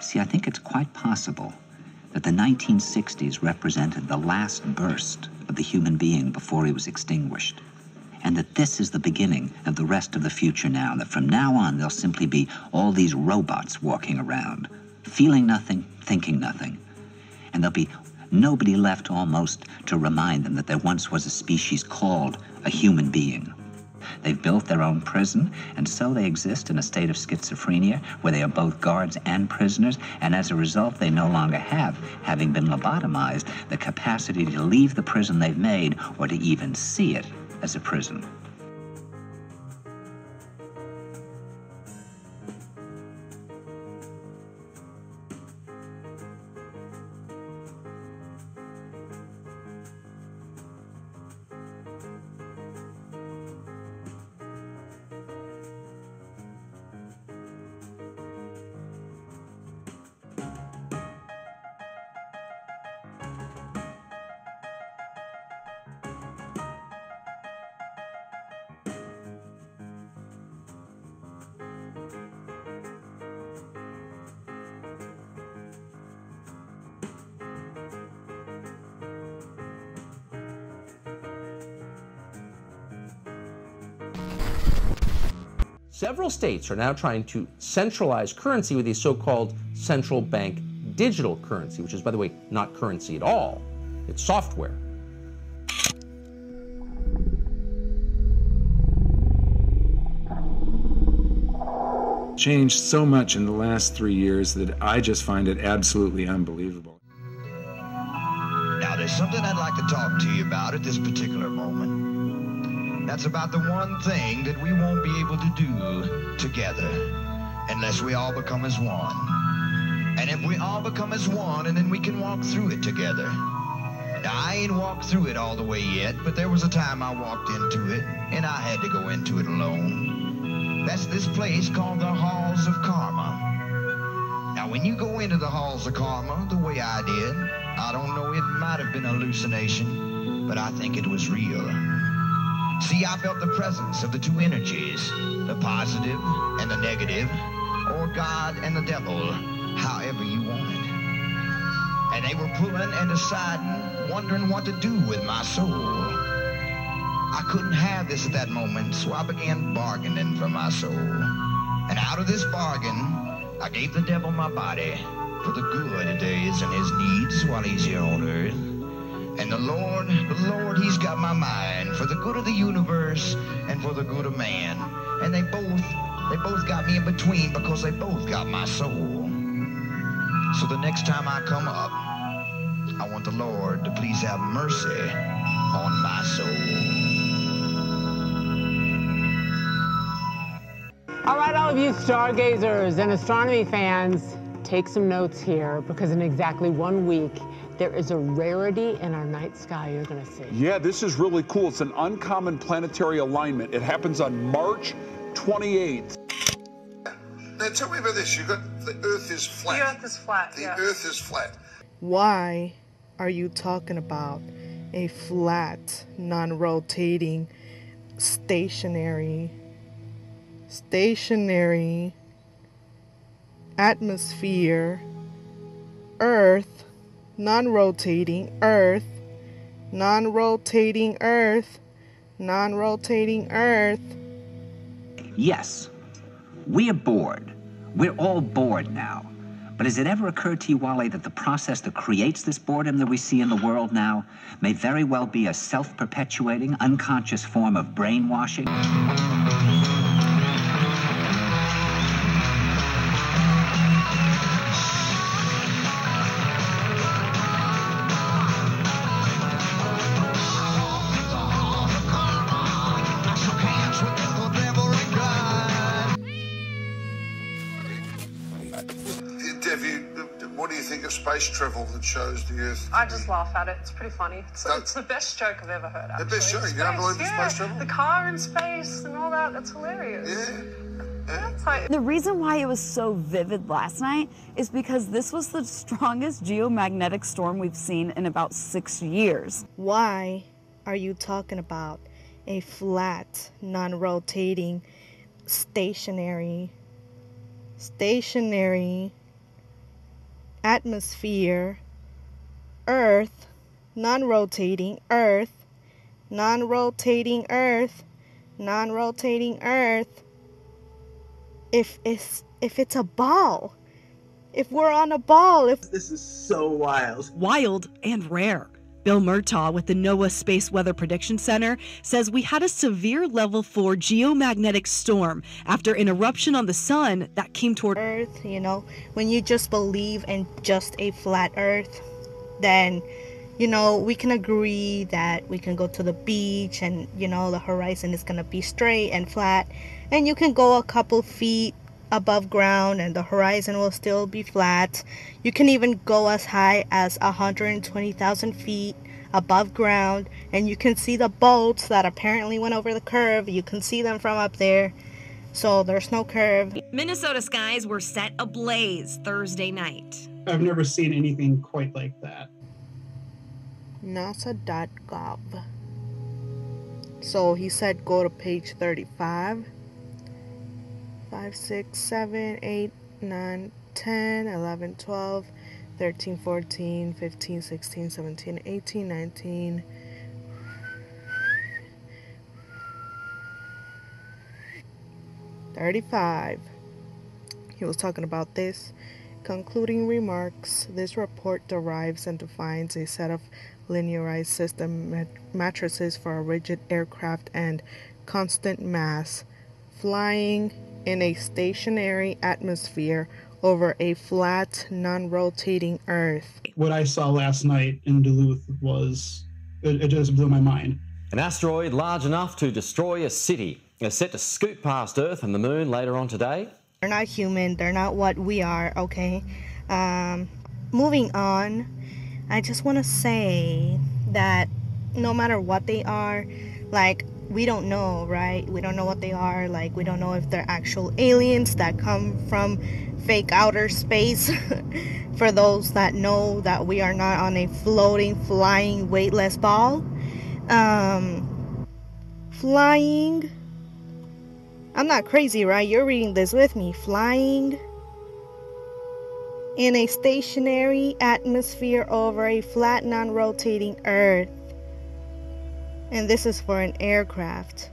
See, I think it's quite possible that the 1960s represented the last burst of the human being before he was extinguished. And that this is the beginning of the rest of the future now, that from now on there'll simply be all these robots walking around, feeling nothing, thinking nothing. And there'll be nobody left almost to remind them that there once was a species called a human being. They've built their own prison, and so they exist in a state of schizophrenia where they are both guards and prisoners, and as a result they no longer have, having been lobotomized, the capacity to leave the prison they've made or to even see it as a prison. Several states are now trying to centralize currency with a so-called central bank digital currency, which is, by the way, not currency at all. It's software. Changed so much in the last 3 years that I just find it absolutely unbelievable. Now, there's something I'd like to talk to you about at this particular moment. That's about the one thing that we won't be able to do together unless we all become as one. And if we all become as one, and then we can walk through it together. Now, I ain't walked through it all the way yet, but there was a time I walked into it, and I had to go into it alone. That's this place called the Halls of Karma. Now, when you go into the Halls of Karma the way I did, I don't know, it might have been a hallucination, but I think it was real. See, I felt the presence of the two energies, the positive and the negative, or God and the devil, however you want it. And they were pulling and deciding, wondering what to do with my soul. I couldn't have this at that moment, so I began bargaining for my soul. And out of this bargain, I gave the devil my body for the good days and his needs while he's here on earth. And the Lord, he's got my mind for the good of the universe and for the good of man. And they both got me in between because they both got my soul. So the next time I come up, I want the Lord to please have mercy on my soul. All right, all of you stargazers and astronomy fans, take some notes here, because in exactly 1 week, there is a rarity in our night sky you're going to see. Yeah, this is really cool. It's an uncommon planetary alignment. It happens on March 28th. Now tell me about this. You got the Earth is flat. The Earth is flat. The Earth is flat. Why are you talking about a flat, non-rotating, stationary atmosphere, Earth, non-rotating Earth, non-rotating Earth, non-rotating Earth? Yes, we are bored. We're all bored now. But has it ever occurred to you, Wally, that the process that creates this boredom that we see in the world now may very well be a self-perpetuating, unconscious form of brainwashing? What do you think of space travel that shows the Earth? I just laugh at it. It's pretty funny. It's the best joke I've ever heard, actually. The best joke? You don't believe in space travel? The car in space and all that. That's hilarious. Yeah. The reason why it was so vivid last night is because this was the strongest geomagnetic storm we've seen in about 6 years. Why are you talking about a flat, non-rotating, stationary atmosphere, Earth, non-rotating Earth, non-rotating Earth, non-rotating Earth. If it's a ball, if we're on a ball, if this is so wild. Wild and rare. Bill Murtaugh with the NOAA Space Weather Prediction Center says we had a severe level 4 geomagnetic storm after an eruption on the sun that came toward Earth. You know, when you just believe in just a flat Earth, then, you know, we can agree that we can go to the beach and, you know, the horizon is going to be straight and flat, and you can go a couple feet above ground and the horizon will still be flat. You can even go as high as 120,000 feet above ground, and you can see the boats that apparently went over the curve. You can see them from up there, so there's no curve. Minnesota skies were set ablaze Thursday night. I've never seen anything quite like that. NASA.gov. So he said go to page 35. 5, 6, 7, 8, 9, 10, 11, 12, 13, 14, 15, 16, 17, 18, 19. $35. He was talking about this. Concluding remarks. This report derives and defines a set of linearized system matrices for a rigid aircraft and constant mass flying in a stationary atmosphere over a flat, non-rotating Earth. What I saw last night in Duluth was, it just blew my mind. An asteroid large enough to destroy a city is set to scoot past Earth and the Moon later on today. They're not human, they're not what we are, okay? Moving on, I just want to say that no matter what they are, like, we don't know, right? We don't know what they are. Like, we don't know if they're actual aliens that come from fake outer space. For those that know that we are not on a floating, flying, weightless ball. Flying. I'm not crazy, right? You're reading this with me. Flying in a stationary atmosphere over a flat, non-rotating Earth. And this is for an aircraft.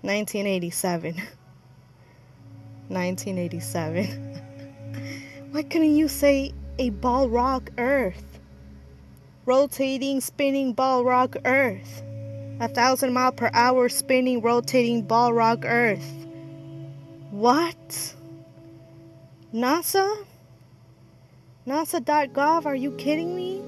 1987. 1987. Why couldn't you say a ball rock Earth? Rotating, spinning ball rock Earth. 1,000 mile per hour spinning, rotating ball rock Earth. What? NASA? NASA.gov? Are you kidding me?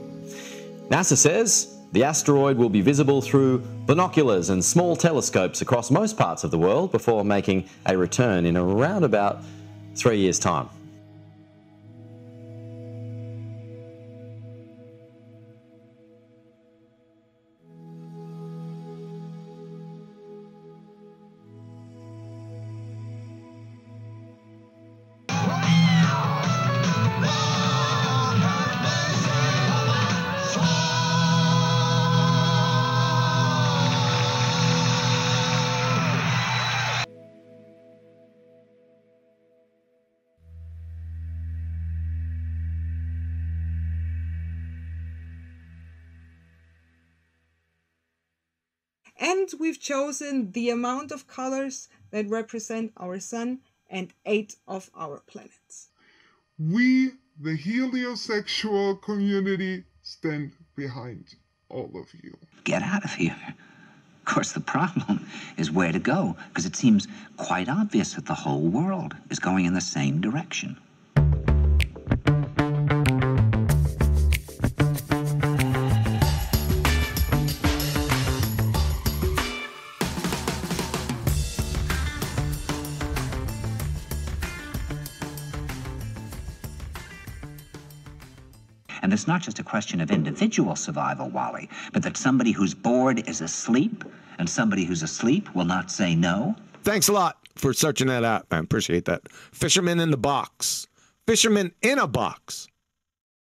NASA says the asteroid will be visible through binoculars and small telescopes across most parts of the world before making a return in around about 3 years' time. And we've chosen the amount of colors that represent our sun and 8 of our planets. We, the heliosexual community, stand behind all of you. Get out of here. Of course, the problem is where to go, because it seems quite obvious that the whole world is going in the same direction. And it's not just a question of individual survival, Wally, but that somebody who's bored is asleep, and somebody who's asleep will not say no. Thanks a lot for searching that out. I appreciate that. Fisherman in the box. Fisherman in a box.